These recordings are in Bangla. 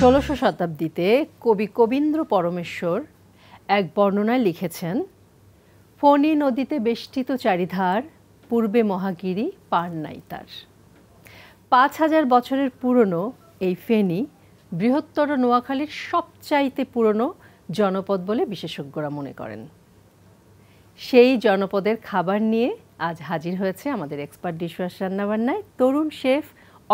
১৬শ শতাব্দীতে কবি কবীন্দ্র পরমেশ্বর এক বর্ণনায় লিখেছেন, ফণী নদীতে বেষ্টিত চারিধার, পূর্বে মহাগিরি পার নাই তার। ৫,০০০ বছরের পুরনো এই ফেনী বৃহত্তর নোয়াখালীর সবচাইতে পুরনো জনপদ বলে বিশেষজ্ঞরা মনে করেন। সেই জনপদের খাবার নিয়ে আজ হাজির হয়েছে আমাদের এক্সপার্ট ডিশওয়াশ রান্নাবান্নায় তরুণ শেফ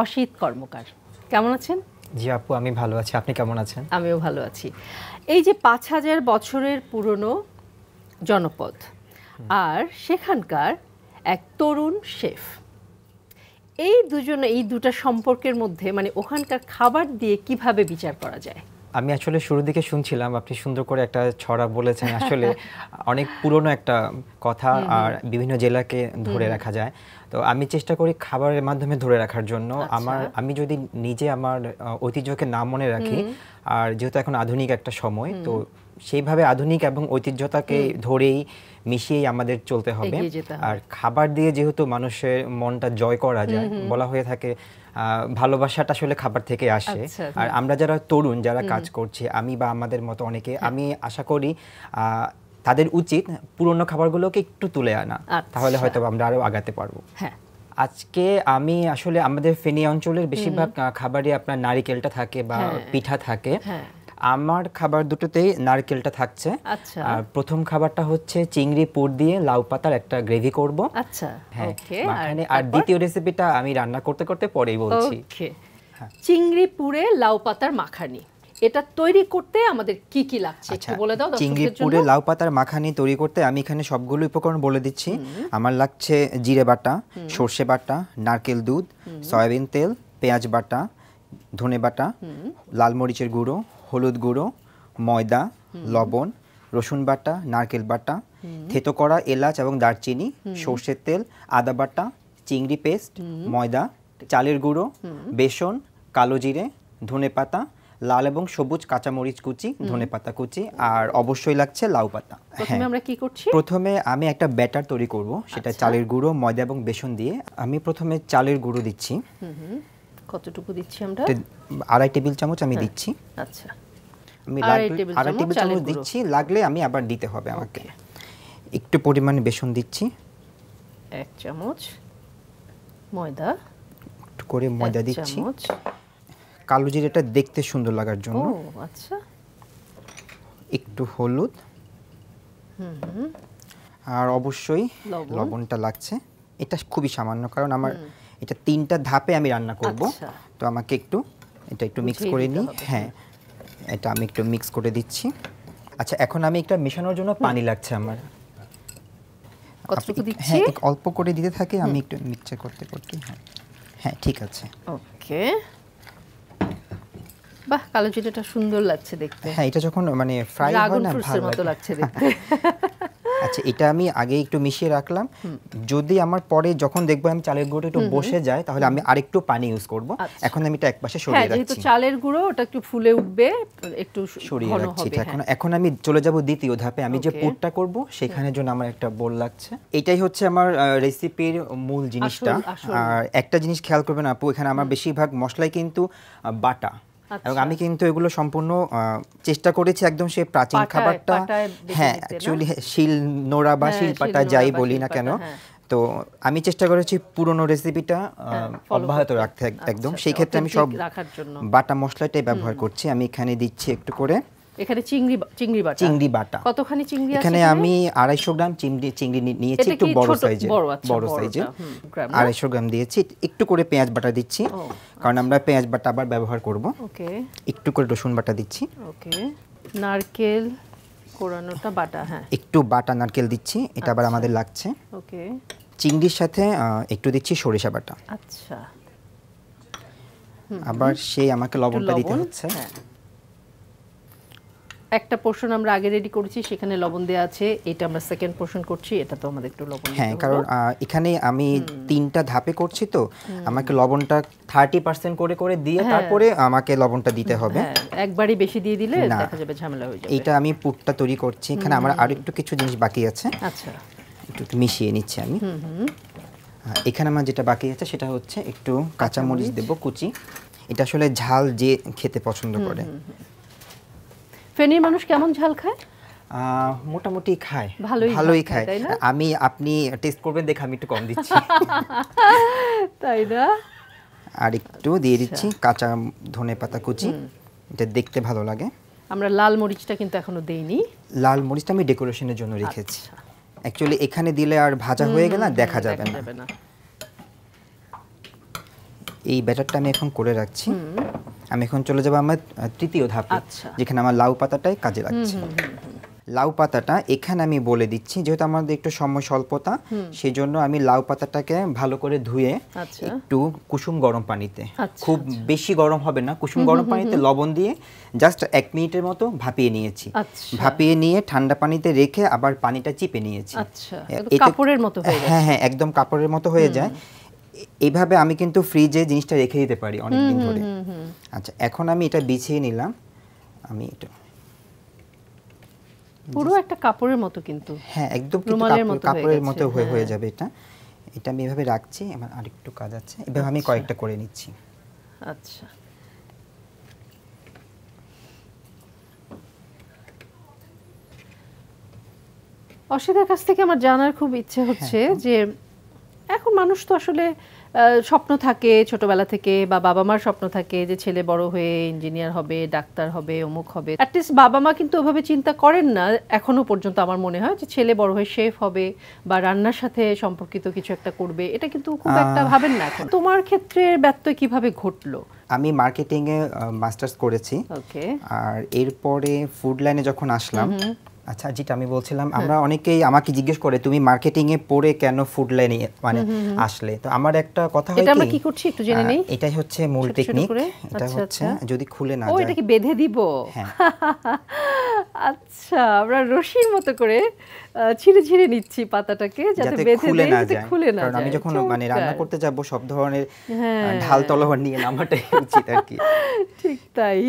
অসিত কর্মকার। কেমন আছেন? জি আপু, আমি ভালো আছি। আপনি কেমন আছেন? আমিও ভালো আছি। এই যে ৫,০০০ বছরের পুরনো জনপদ আর সেখানকার এক তরুণ শেফ, এই দুটা সম্পর্কের মধ্যে মানে ওখানকার খাবার দিয়ে কিভাবে বিচার করা যায়? আমি আসলে শুরুর দিকে শুনছিলাম, আপনি সুন্দর করে একটা ছড়া বলেছেন। আসলে অনেক পুরনো একটা কথা আর বিভিন্ন জেলাকে ধরে রাখা যায়। তো আমি চেষ্টা করি খাবারের মাধ্যমে ধরে রাখার জন্য। আমি যদি নিজে আমার ঐতিহ্যকে না মনে রাখি, আর যেহেতু এখন আধুনিক একটা সময়, তো সেইভাবে আধুনিক এবং ঐতিহ্যতাকে ধরেই মিশিয়েই আমাদের চলতে হবে। আর খাবার দিয়ে যেহেতু মানুষের মনটা জয় করা যায়, বলা হয়ে থাকে ভালোবাসাটা আসলে খাবার থেকে আসে। আর আমরা যারা তরুণ, যারা কাজ করছি, আমি বা আমাদের মতো অনেকে, আমি আশা করি তাদের উচিত পুরনো খাবারগুলোকে একটু তুলে আনা, তাহলে হয়তো আমরা আরো আগাতে পারবো। আজকে আমি আসলে আমাদের ফেনী অঞ্চলের বেশিরভাগ খাবারই আপনার নারিকেলটা থাকে বা পিঠা থাকে। আমার খাবার দুটোতেই নারকেলটা থাকছে। আর প্রথম খাবারটা হচ্ছে চিংড়ি পুর দিয়ে লাউ পাতার একটা গ্রেভি করব। আচ্ছা, ওকে। আর দ্বিতীয় রেসিপিটা আমি রান্না করতে করতে পরেই বলছি। ওকে। চিংড়ি পুরে লাউ পাতার মাখানি, এটা তৈরি করতে আমাদের কি কি লাগছে একটু বলে দাও দর্শকদের জন্য। চিংড়ি পুরে লাউ পাতার মাখানি তৈরি করতে আমি এখানে সবগুলো উপকরণ বলে দিচ্ছি। আমার লাগছে জিরে বাটা, সরষে বাটা, নারকেল দুধ, সয়াবিন তেল, পেঁয়াজ বাটা, ধনে বাটা, লাল মরিচের গুঁড়ো, হলুদ গুঁড়ো, ময়দা, লবণ, রসুন বাটা, নারকেল বাটা, থেতো করা এলাচ এবং দারচিনি, সরষের তেল, আদা বাটা, চিংড়ি পেস্ট, ময়দা, চালের গুঁড়ো, বেসন, কালো জিরে, ধনে পাতা, লাল এবং সবুজ কাঁচামরিচ কুচি, ধনে পাতা কুচি, আর অবশ্যই লাগছে লাউ পাতা। প্রথমে আমরা কি করছি? প্রথমে আমি একটা ব্যাটার তৈরি করব, সেটা চালের গুঁড়ো, ময়দা এবং বেসন দিয়ে। আমি প্রথমে চালের গুঁড়ো দিচ্ছি। কতটুকু দিচ্ছি আমরা? 2.5 টেবিল চামচ আমি দিচ্ছি। আচ্ছা, আমি 2.5 টেবিল চামচ দিচ্ছি, লাগলে আমি আবার দিতে হবে আমাকে। একটু পরিমাণে বেসন দিচ্ছি, 1 চামচ ময়দা, একটু করে ময়দা দিচ্ছি কালো জিরেটা দেখতে সুন্দর লাগার জন্য। ও আচ্ছা। একটু হলুদ, আর অবশ্যই লবণটা লাগছে। এটা খুবই সামান্য, কারণ আমার এটা 3টা ধাপে আমি রান্না করব। তো আমাকে একটু মিক্স করে নিই। হ্যাঁ, এটা আমি একটু মিক্স করে দিচ্ছি। আচ্ছা, এখন আমি একটা মেশানোর জন্য পানি লাগছে আমার। কতটুকু দিচ্ছি? হ্যাঁ, অল্প করে দিতে থাকে, আমি একটু মিক্সচার করতে করতে। হ্যাঁ, ঠিক আছে। ওকে। বাহ, কালো জিরাটা সুন্দর লাগছে দেখতে। হ্যাঁ, এটা যখন মানে ফ্রাই হয় না, ভালো লাগছে দেখতে। আচ্ছা, এটা আমি আগে একটু মিশিয়ে রাখলাম। যদি আমার পরে যখন দেখবো আমি চালের গুঁড়োটা একটু বসে যায়, তাহলে আমি আরেকটু পানি ইউজ করব। এখন আমি এটা একপাশে সরিয়ে রাখছি। যেহেতু চালের গুঁড়ো ওটা একটু ফুলে উঠবে, একটু সরিয়ে রাখছি। এখন আমি চলে যাব দ্বিতীয় ধাপে। আমি যে পুরটা করব সেখানের জন্য আমার একটা বোল লাগছে। এটাই হচ্ছে আমার রেসিপির মূল জিনিসটা। আর একটা জিনিস খেয়াল করবেন আপু, এখানে আমার বেশিরভাগ মশলাই কিন্তু বাটা, এবং আমি কিন্তু এগুলো সম্পূর্ণ চেষ্টা করেছি একদম সেই প্রাচীন খাবারটা। হ্যাঁ, অ্যাকচুয়ালি শিল নোড়া বা শিলপাটা যাই বলি না কেন, তো আমি চেষ্টা করেছি পুরনো রেসিপিটা অব্যাহত রাখতে একদম। সেই ক্ষেত্রে আমি সব বাটা মশলাটাই ব্যবহার করছি। আমি এখানে দিচ্ছি একটু করে। এখানে চিংড়ি বাটা কতখানি চিংড়ি আছে? এখানে আমি 250 গ্রাম চিংড়ি নিয়েছি, একটু বড় সাইজের। 250 গ্রাম দিয়েছি। একটু করে পেঁয়াজ বাটা দিচ্ছি, কারণ আমরা পেঁয়াজ বাটা আবার ব্যবহার করব। ওকে। একটু করে রসুন বাটা দিচ্ছি। ওকে। নারকেল কোরানোটা বাটা, হ্যাঁ, একটু বাটা নারকেল দিচ্ছি, এটা আবার আমাদের লাগছে। ওকে। চিংড়ির সাথে একটু দিচ্ছি সরিষা বাটা। আচ্ছা। আবার সেই আমাকে লবণটা দিতে হচ্ছে। একটা পোরশন আমরা আগে রেডি করেছি, সেখানে লবণ দেওয়া আছে। এটা আমরা সেকেন্ড পোরশন করছি, এটা তো আমাদের একটু লবণ দিতে হবে। হ্যাঁ, কারণ এখানে আমি 3টা ধাপে করছি, তো আমাকে লবণটা 30% করে করে দিয়ে তারপরে আমাকে লবণটা দিতে হবে। একবারই বেশি দিয়ে দিলে দেখা যাবে ঝামেলা হয়ে যাবে। এটা আমি পুরটা তৈরি করছি। এখানে আমার আরো একটু কিছু জিনিস বাকি আছে। আচ্ছা, একটু মিশিয়ে নিচ্ছি আমি। এখানে আমার যেটা বাকি আছে সেটা হচ্ছে একটু কাঁচামরিচ দেব কুচি। এটা আসলে ঝাল যে খেতে পছন্দ করে। ফেনীর মানুষ কেমন ঝাল খায়? মোটামুটি খায়, ভালোই ভালোই খায়, খায়। তাই না? আপনি টেস্ট করবেন দেখে আমি একটু কম দিচ্ছি। তাই না? আর একটু দিয়ে দিচ্ছি কাঁচা ধনেপাতা কুচি, এটা দেখতে ভালো লাগে। আমরা লাল মরিচটা কিন্তু এখনো দেইনি। লাল মরিচটা আমি ডেকোরেশনের জন্য রেখেছি। অ্যাকচুয়ালি এখানে দিলে আর ভাজা হয়ে গেলে দেখা যাবে না। এই ব্যাটারটা আমি এখন করে রাখছি। আমি এখন চলে যাব আমার তৃতীয় ধাপে, যেখানে আমার লাউ পাতাটাই কাজে লাগছে। লাউ পাতাটা এখানে আমি বলে দিচ্ছি, যেহেতু আমাদের একটু সময় স্বল্পতা, সেজন্য আমি লাউ পাতাটাকে ভালো করে ধুয়ে একটু কুসুম গরম পানিতে, খুব বেশি গরম হবে না, কুসুম গরম পানিতে লবণ দিয়ে জাস্ট 1 মিনিটের মতো ভাপিয়ে নিয়েছি। ভাপিয়ে নিয়ে ঠান্ডা পানিতে রেখে আবার পানিটা চিপে নিয়েছি। কাপড়ের মতো হয়ে যায়। হ্যাঁ, একদম কাপড়ের মতো হয়ে যায়। এইভাবে আমি কিন্তু ফ্রিজে জিনিসটা রেখে দিতে পারি অনেকদিন ধরে। আচ্ছা, এখন আমি এটা বিছিয়ে নিলাম। আমি এটা পুরো একটা কাপড়ের মতো, কিন্তু হ্যাঁ, একদম কাপড়ের মতো হয়ে যাবে এটা। এটা আমি এভাবে রাখছি। আমার আরেকটু কাজ আছে, এভাবে আমি কয়েকটা করে নিচ্ছি। আচ্ছা, অসিতার কাছ থেকে আমার জানার খুব ইচ্ছে হচ্ছে যে এখন মানুষ তো আসলে স্বপ্ন থাকে ছোটবেলা থেকে, বা বাবা মার স্বপ্ন থাকে যে ছেলে বড় হয়ে ইঞ্জিনিয়ার হবে, ডাক্তার হবে, অমুক হবে। অ্যাটলিস্ট বাবা মা কিন্তু ওভাবে চিন্তা করেন না এখনো পর্যন্ত। আমার মনে হয় যে ছেলে বড় হয়ে শেফ হবে বা রান্নার সাথে সম্পর্কিত কিছু একটা করবে, এটা কিন্তু খুব একটা ভাবেন না এখন। তোমার ক্ষেত্রে ব্যত্যয় কিভাবে ঘটলো? আমি মার্কেটিং এ মাস্টার্স করেছি। ওকে। আর এরপরে ফুড লাইনে যখন আসলাম, আচ্ছা যেটা আমি বলছিলাম, আমরা অনেকেই আমাকে জিজ্ঞেস করে তুমি মার্কেটিং এ পড়ে কেন ফুড লাইনে মানে আসলে। তো আমার একটা কথা হয়, এটা আমরা কি করছি একটু জেনে নেই। এটাই হচ্ছে মূল টেকনিক। এটা হচ্ছে যদি খুলে না যায়। ও, এটা কি বেঁধে দিব? হ্যাঁ। আচ্ছা, আমরা রশির মতো করে ছিঁড়ে ছিঁড়ে নিচ্ছি পাতাটাকে যাতে বেঁধে দেই, যাতে খুলে না যায়। কারণ আমি যখন মানে রান্না করতে যাব সব ধরনের ঢাল তলোয়ার নিয়ে নামাটাই উচিত আর কি। ঠিক তাই।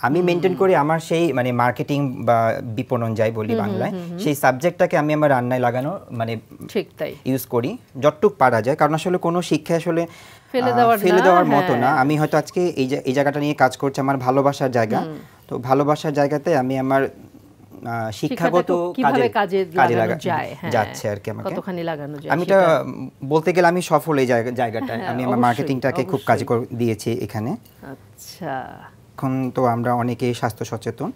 আমি মেনটেন করি আমার সেই মানে মার্কেটিং বা বিপণন যাই বলি বাংলায়, সেই সাবজেক্টটাকে আমি আমার রান্নায় লাগানো মানে ঠিক তাই ইউজ করি যতটুক পারা যায়। কারণ আসলে কোনো শিক্ষা আসলে ফেলে দেওয়ার মতো না। আমি হয়তো আজকে এই জায়গাটা নিয়ে কাজ করছি, আমার ভালোবাসার জায়গা। তো ভালোবাসার জায়গাতে আমি আমার শিক্ষাগত কাজে যাচ্ছে আর কি। আমাকে কতখানি লাগানো যায় আমি এটা বলতে গেলে আমি সফল এই জায়গাটায়। আমি আমার মার্কেটিংটাকে খুব কাজে দিয়েছি এখানে। আচ্ছা, এখন তো আমরা অনেকেই স্বাস্থ্য সচেতন।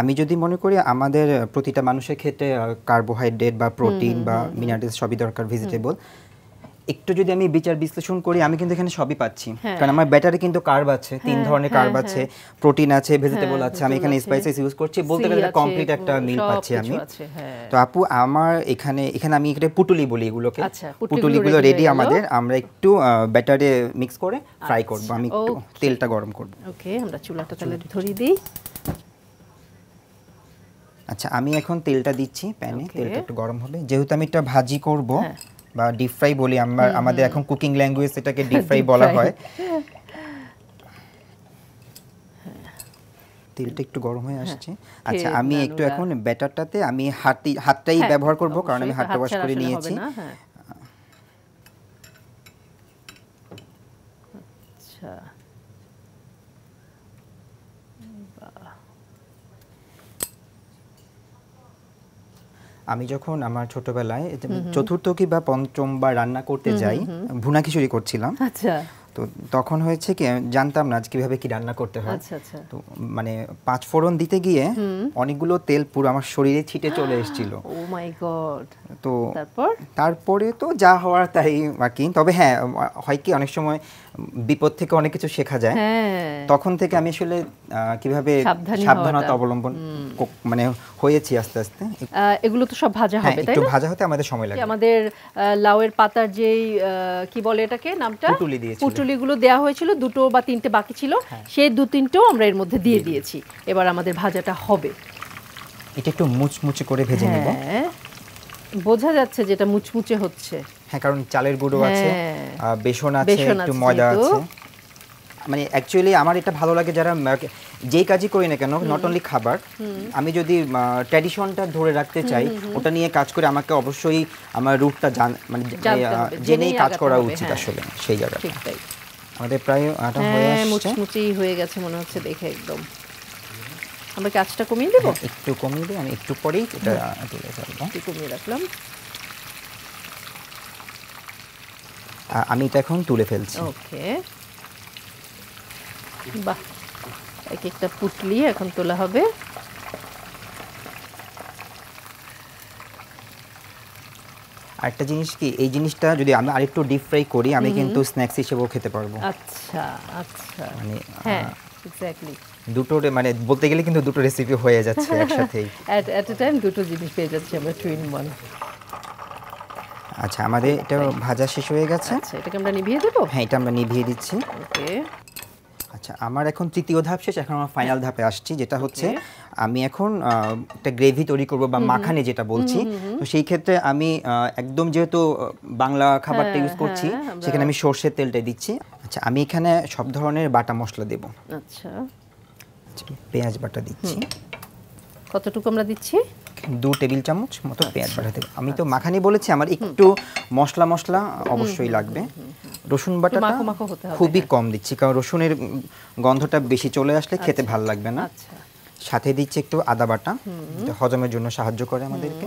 আমি যদি মনে করি আমাদের প্রতিটা মানুষের ক্ষেত্রে কার্বোহাইড্রেট বা প্রোটিন বা মিনারেলস সবই দরকার, ভেজিটেবল। একটু যদি আমি বিচার বিশ্লেষণ করি, আমি কিন্তু এখানে সবই পাচ্ছি। কারণ আমার ব্যাটারে কিন্তু কার্ব আছে, 3 ধরনের কার্ব আছে, প্রোটিন আছে, ভেজিটেবল আছে। আমি এখানে স্পাইসেস ইউজ করছি, বলতে গেলে কমপ্লিট একটা মিল পাচ্ছি আমি। তো আপু আমার এখানে আমি একটা পুটুলি বলি এগুলোকে। পুটুলিগুলো রেডি আমাদের। আমরা একটু ব্যাটারে মিক্স করে ফ্রাই করব। আমি একটু তেলটা গরম করব। ওকে, আমরা চুলাটা তাহলে ধরিয়ে দিই। আচ্ছা, আমি এখন তেলটা দিচ্ছি প্যানে। তেলটা একটু গরম হবে, যেহেতু আমি একটা ভাজি করব বা ডিপ ফ্রাই বলি আমাদের এখন কুকিং ল্যাঙ্গুয়েজ, এটাকে ডিপ ফ্রাই বলা হয়। তেলটা একটু গরম হয়ে আসছে। আচ্ছা, আমি একটু এখন ব্যাটারটাতে আমি হাতটাই ব্যবহার করব, কারণ আমি হাতটা ওয়াশ করে নিয়েছি। আচ্ছা, আমি যখন আমার ছোটবেলায় চতুর্থ কি বা পঞ্চম বার রান্না করতে যাই, ভুনা খিচুড়ি করছিলাম। আচ্ছা, তো তখন হয়েছে কি, জানতাম না কিভাবে কি রান্না করতে হয়। তো মানে 5 ফোড়ন দিতে গিয়ে অনেকগুলো তেল পুরো আমার শরীরে ছিটে চলে এসেছিল। ও মাই গড। তো তারপরে তো যা হওয়ার তাই বাকি। তবে হ্যাঁ, হয় কি অনেক সময় বিপদ থেকে অনেক কিছু শেখা যায়। তখন থেকে আমি আসলে কিভাবে সাবধানতা অবলম্বন মানে হয়েছি আস্তে আস্তে। এগুলো তো সব ভাজা হবে, তাই না? একটু ভাজা হতে আমাদের সময় লাগে। আমাদের লাউয়ের পাতার যেই কি বলে এটাকে নামটা, পুটুলিগুলো দেয়া হয়েছিল, 2টো বা 3টে বাকি ছিল, সেই 2-3টেও আমরা এর মধ্যে দিয়ে দিয়েছি। এবার আমাদের ভাজাটা হবে। এটা একটু মুচমুচে করে ভেজে নেব। বোঝা যাচ্ছে যেটা মুচমুচে হচ্ছে। হ্যাঁ, কারণ চালের গুঁড়ো আছে, বেসন আছে, একটু ময়দা আছে। মানে অ্যাকচুয়ালি আমার এটা ভালো লাগে, যারা যেই কাজই করি না কেন, নট অনলি খাবার, আমি যদি ট্র্যাডিশনটা ধরে রাখতে চাই, ওটা নিয়ে কাজ করে আমাকে অবশ্যই আমার রুটটা মানে জেনেই কাজ করা উচিত আসলে সেই জায়গাটা। আমাদের প্রায় আটা হয়ে হ্যাঁ, আসছে। মুচমুচি হয়ে গেছে মনে হচ্ছে দেখে একদম। আমরা কি আঁচটা কমিয়ে দেবো? একটু কমিয়ে দিই, আমি একটু পরেই এটা তুলে ফেলবো। একটু কমিয়ে রাখলাম। আমি এটা এখন তুলে ফেলছি। ওকে, বাহ, এক একটা পুটলি এখন তোলা হবে। আরেকটা জিনিস কি, এই জিনিসটা যদি আমি আরেকটু ডিপ ফ্রাই করি আমি কিন্তু স্ন্যাক্স হিসেবেও খেতে পারবো। আচ্ছা আচ্ছা, মানে হ্যাঁ এক্স্যাক্টলি। দুটো মানে বলতে গেলে কিন্তু দুটো রেসিপি হয়ে যাচ্ছে একসাথেই। অ্যাট এ টাইম দুটো জিনিস পেয়ে যাচ্ছি আমরা, 2 in 1। আচ্ছা, আমাদের এটা ভাজা শেষ হয়ে গেছে। আচ্ছা, এটাকে আমরা নিভিয়ে দেবো। হ্যাঁ, এটা আমরা নিভিয়ে দিচ্ছি। ওকে, আচ্ছা, আমার এখন তৃতীয় ধাপ শেষ, এখন আমরা ফাইনাল ধাপে আসছি, যেটা হচ্ছে আমি এখন একটা গ্রেভি তৈরি করব বা মাখানে যেটা বলছি। তো সেই ক্ষেত্রে আমি একদম যেহেতু বাংলা খাবারটা ইউজ করছি, সেখানে আমি সরষের তেলটা দিচ্ছি। আচ্ছা, আমি এখানে সব ধরনের বাটা মশলা দেব। আচ্ছা, পেঁয়াজ বাটা দিচ্ছি। কতটুকু আমরা দিচ্ছি? 2 টেবিল চামচ মতো পেঁয়াজ বাটা দেব। আমি তো মাখানি বলেছি, আমার একটু মশলা অবশ্যই লাগবে। রসুন বাটাটা খুবই কম দিচ্ছি, কারণ রসুনের গন্ধটা বেশি চলে আসলে খেতে ভালো লাগবে না। সাথে দিচ্ছি একটু আদা বাটা, এটা হজমের জন্য সাহায্য করে আমাদেরকে।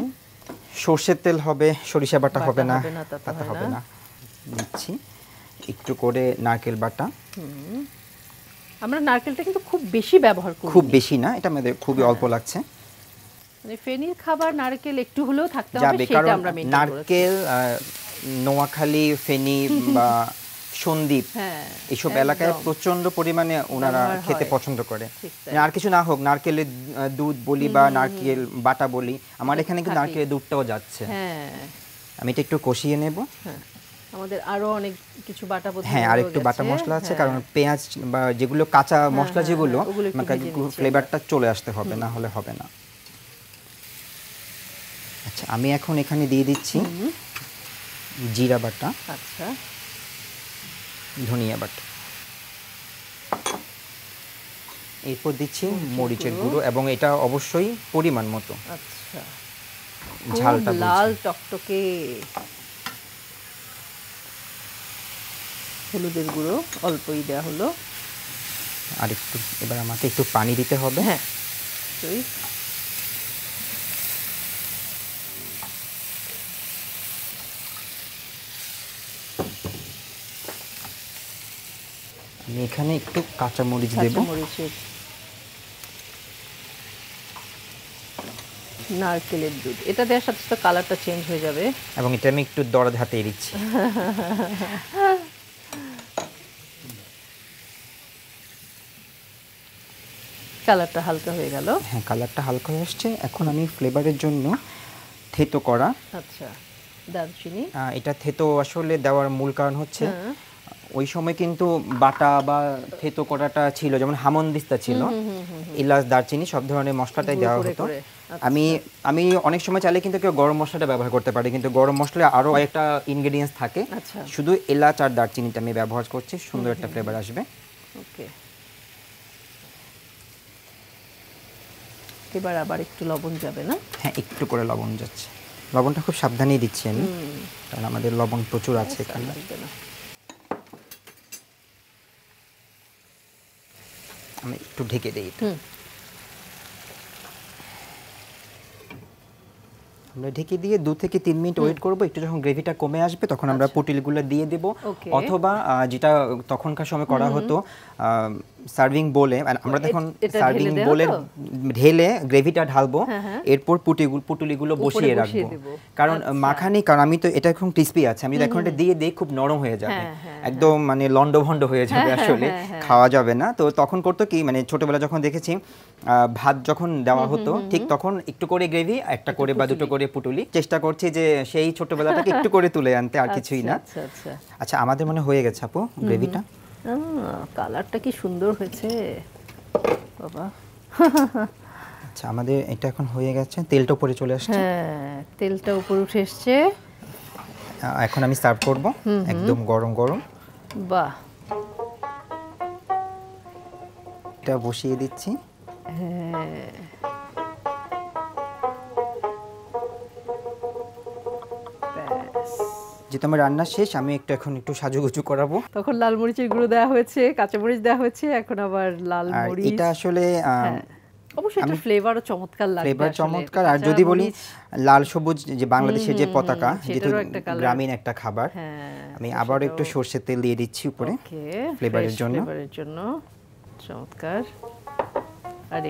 সরষের তেল হবে, সরিষা বাটা হবে না, তাতে হবে না। দিচ্ছি একটু করে নারকেল বাটা। আমরা নারকেলটা কিন্তু খুব বেশি ব্যবহার করি, খুব বেশি না, এটা আমাদের খুবই অল্প লাগছে। মানে ফেনীর খাবার নারকেল একটু হলেও থাকতে হবে, সেটা আমরা মেইনটেইন করেছি। নারকেল নোয়াখালী, ফেনী বা সন্দ্বীপ এইসব এলাকায় প্রচন্ড পরিমাণে ওনারা খেতে পছন্দ করে। আর কিছু না হোক, নারকেলের দুধ বলি বা নারকেল বাটা বলি, আমার এখানে কিন্তু নারকেলের দুধটাও যাচ্ছে। আমি এটা একটু কষিয়ে নেব। আমাদের আরো অনেক কিছু বাটা বলতে, হ্যাঁ, আর একটু বাটা মশলা আছে, কারণ পেঁয়াজ বা যেগুলো কাঁচা মশলা যেগুলো ফ্লেভারটা চলে আসতে হবে, না হলে হবে না। আচ্ছা, আমি এখন এখানে দিয়ে দিচ্ছি জিরা বাটা, আচ্ছা, ধনিয়া বাটা, এরপর দিচ্ছি মরিচের গুঁড়ো, এবং এটা অবশ্যই পরিমাণ মতো। আচ্ছা, ঝালটা লাল টকটকে। হলুদের গুঁড়ো অল্পই দেওয়া হলো। আর একটু, এবার আমাকে একটু পানি দিতে হবে। হ্যাঁ, আমি এখানে একটু কাঁচা মরিচ দেব। নারকেলের দুধ এটা দেওয়ার সাথে সাথে কালারটা চেঞ্জ হয়ে যাবে, এবং এটা আমি একটু দরদ হাতে দিচ্ছি। কালারটা হালকা হয়ে গেল। হ্যাঁ, কালারটা হালকা হয়ে আসছে। এখন আমি ফ্লেভারের জন্য থেতো করা, আচ্ছা, দারচিনি, এটা থেতো আসলে দেওয়ার মূল কারণ হচ্ছে ওই সময় কিন্তু বাটা বা থেতো করাটা ছিল, যেমন হামনদিস্তা ছিল, এলাচ দারচিনি সব ধরনের মশলাটাই দেওয়া হতো। আমি অনেক সময় চাইলে কিন্তু কেউ গরম মশলাটা ব্যবহার করতে পারে, কিন্তু গরম মশলায় আরও একটা ইনগ্রেডিয়েন্টস থাকে, শুধু এলাচ আর দারচিনিটা আমি ব্যবহার করছি, সুন্দর একটা ফ্লেভার আসবে। ওকে, এবার আবার একটু লবণ যাবে না? হ্যাঁ, একটু করে লবণ যাচ্ছে। লবণটা খুব সাবধানেই দিচ্ছি আমি, কারণ আমাদের লবণ প্রচুর আছে এখানে। আমি একটু ঢেকে দিই। আমরা ঢেকে দিয়ে 2 থেকে 3 মিনিট ওয়েট করব। একটু যখন গ্রেভিটা কমে আসবে তখন আমরা পুটিলগুলো দিয়ে দেব, অথবা যেটা তখনকার সময় করা হতো সার্ভিং বোলে, আমরা তখন সার্ভিং বোলে ঢেলে গ্রেভিটা ঢালবো, এরপর পুটুলিগুলো বসিয়ে রাখবো। কারণ মাখানি, কারণ আমি তো এটা এখন ক্রিসপি আছে, আমি এখন এটা দিয়ে খুব নরম হয়ে যাবে, একদম মানে লন্ডভন্ড হয়ে যাবে, আসলে খাওয়া যাবে না। তো তখন করতো কি, মানে ছোটবেলা যখন দেখেছি ভাত যখন দেওয়া হতো, ঠিক তখন একটু করে গ্রেভি, একটা করে বা দুটো করে পুটুলি, চেষ্টা করছি যে সেই ছোটবেলাটাকে একটু করে তুলে আনতে, আর কিছুই না। আচ্ছা, আমাদের মনে হয়ে গেছে আপু গ্রেভিটা। কালারটা কি সুন্দর হয়েছে বাবা। আচ্ছা, আমাদের এটা এখন হয়ে গেছে, তেলটা উপরে চলে আসছে। হ্যাঁ, তেলটা উপরে উঠে এসেছে। এখন আমি সার্ভ করব, একদম গরম গরম। বাহ, এটা বসিয়ে দিচ্ছি। হ্যাঁ, ব্যাস যেহেতু আমার রান্না শেষ, আমি এখন একটু সাজুগুজু করাবো। তখন লাল মরিচের গুঁড়ো দেওয়া হয়েছে, কাঁচামরিচ দেওয়া হয়েছে, এখন আবার লাল আর মরিচ। এটা আসলে অবশ্যই এটা ফ্লেভারও চমৎকার লাগবে, ফ্লেভার চমৎকার। আর যদি বলি লাল সবুজ যে বাংলাদেশের যে পতাকা, যেহেতু গ্রামীণ একটা খাবার, আমি আবারও একটু সরষের তেল দিয়ে দিচ্ছি উপরে ফ্লেভারের জন্য। চমৎকার। আর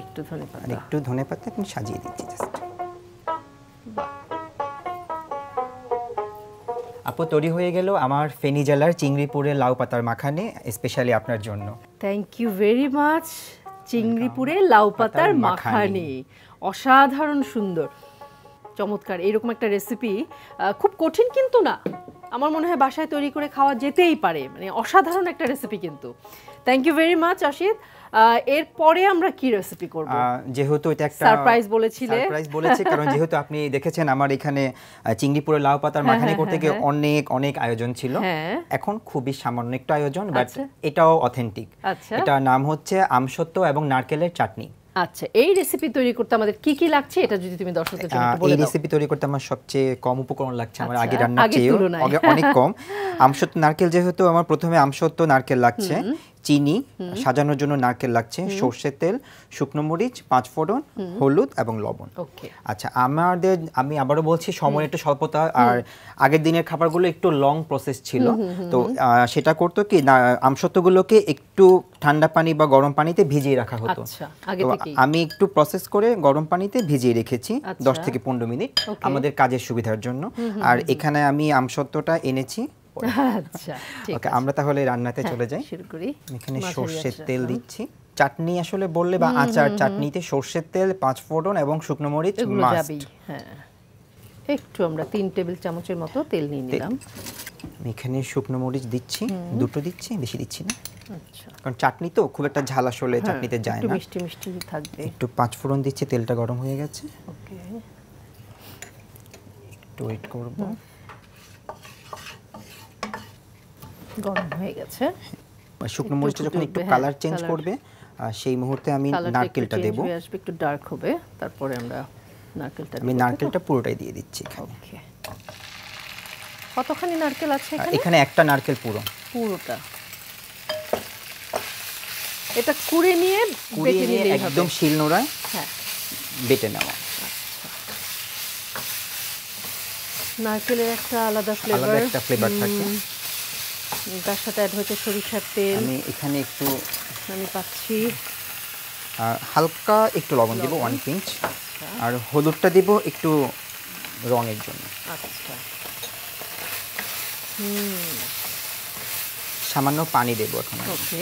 একটু ধনেপাতা এখন সাজিয়ে দিচ্ছি জাস্ট। আপু, তৈরি হয়ে গেল আমার ফেনী জেলার চিংড়িপুরের লাউ পাতার মাখানি, স্পেশালি আপনার জন্য। Thank you very much. চিংড়িপুরে লাউ পাতার মাখানি অসাধারণ সুন্দর, চমৎকার। এরকম একটা রেসিপি খুব কঠিন কিন্তু না, আমার মনে হয় বাসায় তৈরি করে খাওয়া যেতেই পারে, মানে অসাধারণ একটা রেসিপি কিন্তু। Thank you very much Asit. এরপরে আমরা কি রেসিপি করব? যেহেতু এটা একটা সারপ্রাইজ বলেছি, কারণ যেহেতু আপনি দেখেছেন আমার এখানে চিংড়িপুরের লাউ পাতার মাখানি করতে গিয়ে অনেক আয়োজন ছিল। এখন খুবই সামান্য একটু আয়োজন, বাট এটাও অথেন্টিক। এটা নাম হচ্ছে আমসত্ত্ব এবং নারকেলের চাটনি। আচ্ছা, এই রেসিপি তৈরি করতে আমাদের কি কি লাগছে এটা যদি তুমি দর্শকদের জন্য একটু বলে দাও। এই রেসিপি তৈরি করতে আমার সবচেয়ে কম উপকরণ লাগছে, আমার আগে রান্নার চেয়ে অনেক কম। আমসত্ত্ব নারকেল, যেহেতু আমার প্রথমে আমসত্ত্ব নারকেল লাগছে, চিনি, সাজানোর জন্য নারকেল লাগছে, সরষের তেল, শুকনো মরিচ, 5 ফোড়ন, হলুদ এবং লবণ। আচ্ছা, আমি আবারও বলছি, সময় একটু স্বল্পতা, আর আগের দিনের খাবারগুলো একটু লং প্রসেস ছিল, তো সেটা করতো কি না, আমসত্ত্বগুলোকে একটু ঠান্ডা পানি বা গরম পানিতে ভিজিয়ে রাখা হতো। আমি একটু প্রসেস করে গরম পানিতে ভিজিয়ে রেখেছি 10 থেকে 15 মিনিট আমাদের কাজের সুবিধার জন্য। আর এখানে আমি আমসত্ত্বটা এনেছি। আচ্ছা, ওকে, আমরা তাহলে রান্নাতে চলে যাই। শুরু করি। এখানে সরষের তেল দিচ্ছি। চাটনি আসলে বললে বা আচার, চাটনিতে সরষের তেল, 5 ফোড়ন এবং শুকনো মরিচ মাস্ট। একটু আমরা 3 টেবিল চামচের মতো তেল নিয়ে নিলাম। এখানে শুকনো মরিচ দিচ্ছি, দুটো দিচ্ছি, বেশি দিচ্ছি না। আচ্ছা, কারণ চাটনি তো খুব একটা ঝাল আসলে চাটনিতে যায় না, একটু মিষ্টি মিষ্টি থাকবে। একটু 5 ফোড়ন দিচ্ছি, তেলটা গরম হয়ে গেছে। ওকে, একটু ওয়েট করব। গরম হয়ে গেছে। শুকনো মরিচটা যখন একটু কালার চেঞ্জ করবে, সেই মুহূর্তে আমি নারকেলটা দেব। একটু ডার্ক হবে, তারপরে আমরা আমি নারকেলটা পুরোটাই দিয়ে দিচ্ছি এখানে। ওকে, কতখানি নারকেল আছে এখানে? এখানে একটা নারকেল পুরোটা। এটা কুড়ে নিয়ে বেটে নিলেই হবে, একদম শিলনোড়ায় বেটে নেওয়া। নারকেলের একটা আলাদা ফ্লেভার থাকে। তার সাথে অ্যাড হচ্ছে সরিষার তেল। আমি এখানে একটু পাচ্ছি, হালকা একটু লবণ দেব, 1 পিঞ্চ। আর হলুদটা দেব একটু রঙের জন্য। আচ্ছা, সামান্য পানি দেব এখন। ওকে,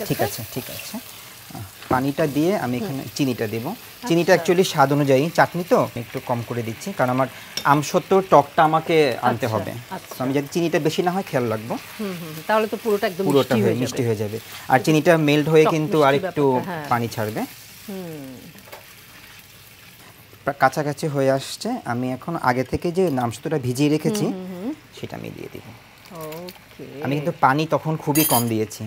ঠিক আছে। পানিটা দিয়ে আমি এখানে চিনিটা দেব। চিনিটা অ্যাকচুয়ালি স্বাদ অনুযায়ী, চাটনি তো একটু কম করে দিচ্ছি, কারণ আমার আমসত্ত্বর টকটা আমাকে আনতে হবে। আমি যদি চিনিটা বেশি না হয় খেয়াল রাখবো, তাহলে তো পুরোটা একদম মিষ্টি হয়ে যাবে। আর চিনিটা মেল্ট হয়ে কিন্তু আরেকটু পানি ছাড়বে। কাছাকাছি হয়ে আসছে। আমি এখন আগে থেকে যে আমসত্ত্বটা ভিজিয়ে রেখেছি সেটা আমি দিয়ে দিব। আমি কিন্তু পানি তখন খুবই কম দিয়েছি।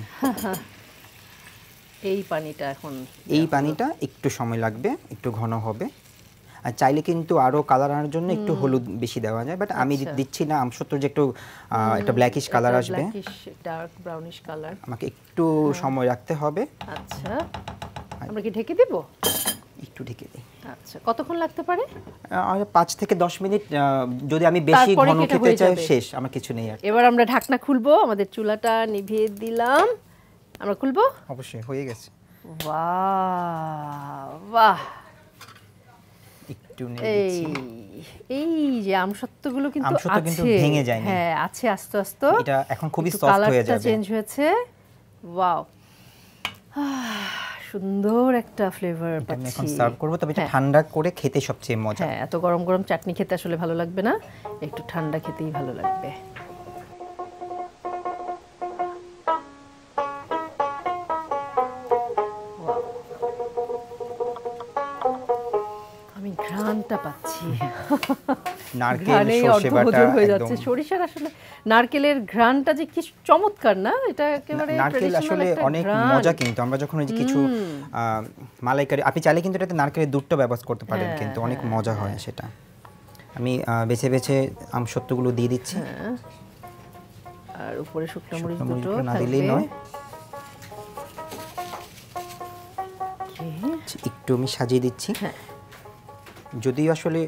এই পানিটা একটু সময় লাগবে, একটু ঘন হবে। আর চাইলে কিন্তু আরো কালার আনার জন্য একটু হলুদ বেশি দেওয়া যায়, বাট আমি দিচ্ছি না। আমসত্ত্বর যে একটু একটা ব্ল্যাকিশ কালার আসবে, ডার্ক ব্রাউনিশ কালার, আমাকে একটু সময় রাখতে হবে। আচ্ছা, আমরা কি ঢেকে দেব? একটু ঢেকে দিই। আচ্ছা, কতক্ষণ লাগতে পারে? 5 থেকে 10 মিনিট। যদি আমি বেশি ঘন খেতে চাই, শেষ, আমার কিছু নেই আর। এবার আমরা ঢাকনা খুলবো, আমাদের চুলাটা নিভিয়ে দিলাম। আমরা খুলবো? অবশ্যই, হয়ে গেছে। বাহ, একটু নেড়ে দিচ্ছি। এই যে আমসত্ত্বগুলো কিন্তু ভেঙে যায় না। হ্যাঁ, আছে আস্তে আস্তে। এটা এখন খুবই সফট হয়ে যাবে। কালারটা চেঞ্জ হয়েছে। ওয়াও, সুন্দর একটা ফ্লেভার পাচ্ছি। আমি এখন সার্ভ করব, তবে এটা ঠান্ডা করে খেতে সবচেয়ে মজা। হ্যাঁ, এত গরম গরম চাটনি খেতে আসলে ভালো লাগবে না, একটু ঠান্ডা খেতেই ভালো লাগবে। আমি ঘ্রাণটা পাচ্ছি, নারকেল সরষে বাটা হয়ে যাচ্ছে। সরিষার আসলে নারকেলের ঘ্রাণটা যে কি চমৎকার না, এটা একেবারে নারকেল আসলে অনেক মজা, কিন্তু আমরা যখন ওই যে কিছু মালাইকারি, আপনি চাইলে কিন্তু এটাতে নারকেলের দুধটা ব্যবহার করতে পারেন, কিন্তু অনেক মজা হয় সেটা। আমি বেছে বেছে আমসত্ত্বগুলো দিয়ে দিচ্ছি, আর উপরে শুকনো মরিচ দুটো না দিলেই নয়। একটু আমি সাজিয়ে দিচ্ছি। যদিও আসলে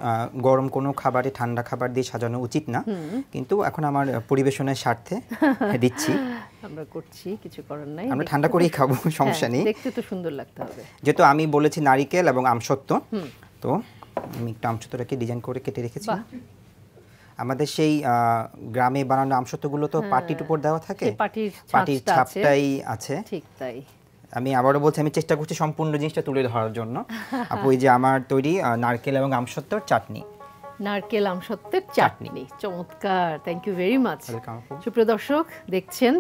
গরম কোনো খাবারে ঠান্ডা খাবার দিয়ে সাজানো উচিত না, কিন্তু এখন আমার পরিবেশনের স্বার্থে দিচ্ছি। আমরা করছি, কিছু করার নাই, আমরা ঠান্ডা করেই খাবো, সমস্যা নেই। দেখতে তো সুন্দর লাগতে হবে। যেহেতু আমি বলেছি নারিকেল এবং আমসত্ত্ব, তো আমি একটু আমসত্ত্বটাকে ডিজাইন করে কেটে রেখেছি। আমাদের সেই গ্রামে বানানো আমসত্ত্বগুলো তো পাটির উপর দেওয়া থাকে, পাটির ছাপটাই আছে। ঠিক তাই। আমি আবারও বলছি, আমি চেষ্টা করছি সম্পূর্ণ জিনিসটা তুলে ধরার জন্য। আপু, এই যে আমার তৈরি নারকেল এবং আমসত্ত্বর চাটনি, নারকেল আমসত্ত্বের চাটনি, চমৎকার, থ্যাংক ইউ ভেরি মাচ। সুপ্রিয় দর্শক, দেখছেন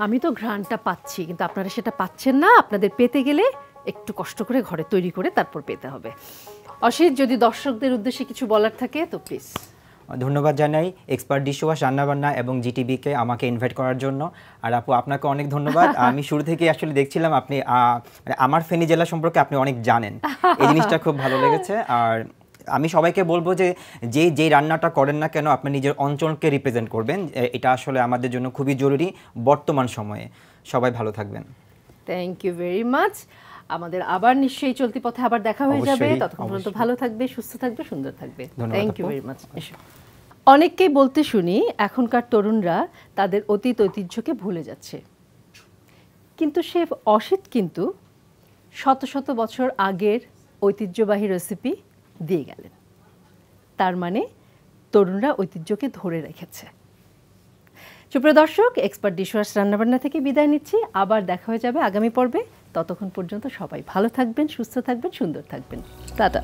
আমি তো ঘ্রাণটা পাচ্ছি, কিন্তু আপনারা সেটা পাচ্ছেন না। আপনাদের পেতে গেলে একটু কষ্ট করে ঘরে তৈরি করে তারপর পেতে হবে। অসিত, যদি দর্শকদের উদ্দেশ্যে কিছু বলার থাকে তো প্লিজ। ধন্যবাদ জানাই এক্সপার্ট ডিশওয়াশ রান্নাবান্না এবং জিটিভিকে আমাকে ইনভাইট করার জন্য। আর আপু, আপনাকে অনেক ধন্যবাদ। আমি শুরু থেকে আসলে দেখছিলাম আপনি আমার ফেনী জেলা সম্পর্কে আপনি অনেক জানেন, এই জিনিসটা খুব ভালো লেগেছে। আর আমি সবাইকে বলবো যে যেই রান্নাটা করেন না কেন, আপনি নিজের অঞ্চলকে রিপ্রেজেন্ট করবেন, এটা আসলে আমাদের জন্য খুবই জরুরি বর্তমান সময়ে। সবাই ভালো থাকবেন। Thank you very much. আমাদের আবার নিশ্চয়ই চলতি পথে আবার দেখা হয়ে যাবে। ততক্ষণ পর্যন্ত ভালো থাকবে, সুস্থ থাকবে, সুন্দর থাকবে। Thank you very much. অনেককেই বলতে শুনি এখনকার তরুণরা তাদের অতীত ঐতিহ্যকে ভুলে যাচ্ছে, কিন্তু শেফ অসিত কিন্তু শত শত বছর আগের ঐতিহ্যবাহী রেসিপি দিয়ে গেলেন। তার মানে তরুণরা ঐতিহ্যকে ধরে রেখেছে। সুপ্রিয় দর্শক, এক্সপার্ট ডিশওয়াশ রান্নাবান্না থেকে বিদায় নিচ্ছি। আবার দেখা হয়ে যাবে আগামী পর্বে। ততক্ষণ পর্যন্ত সবাই ভালো থাকবেন, সুস্থ থাকবেন, সুন্দর থাকবেন। টাটা।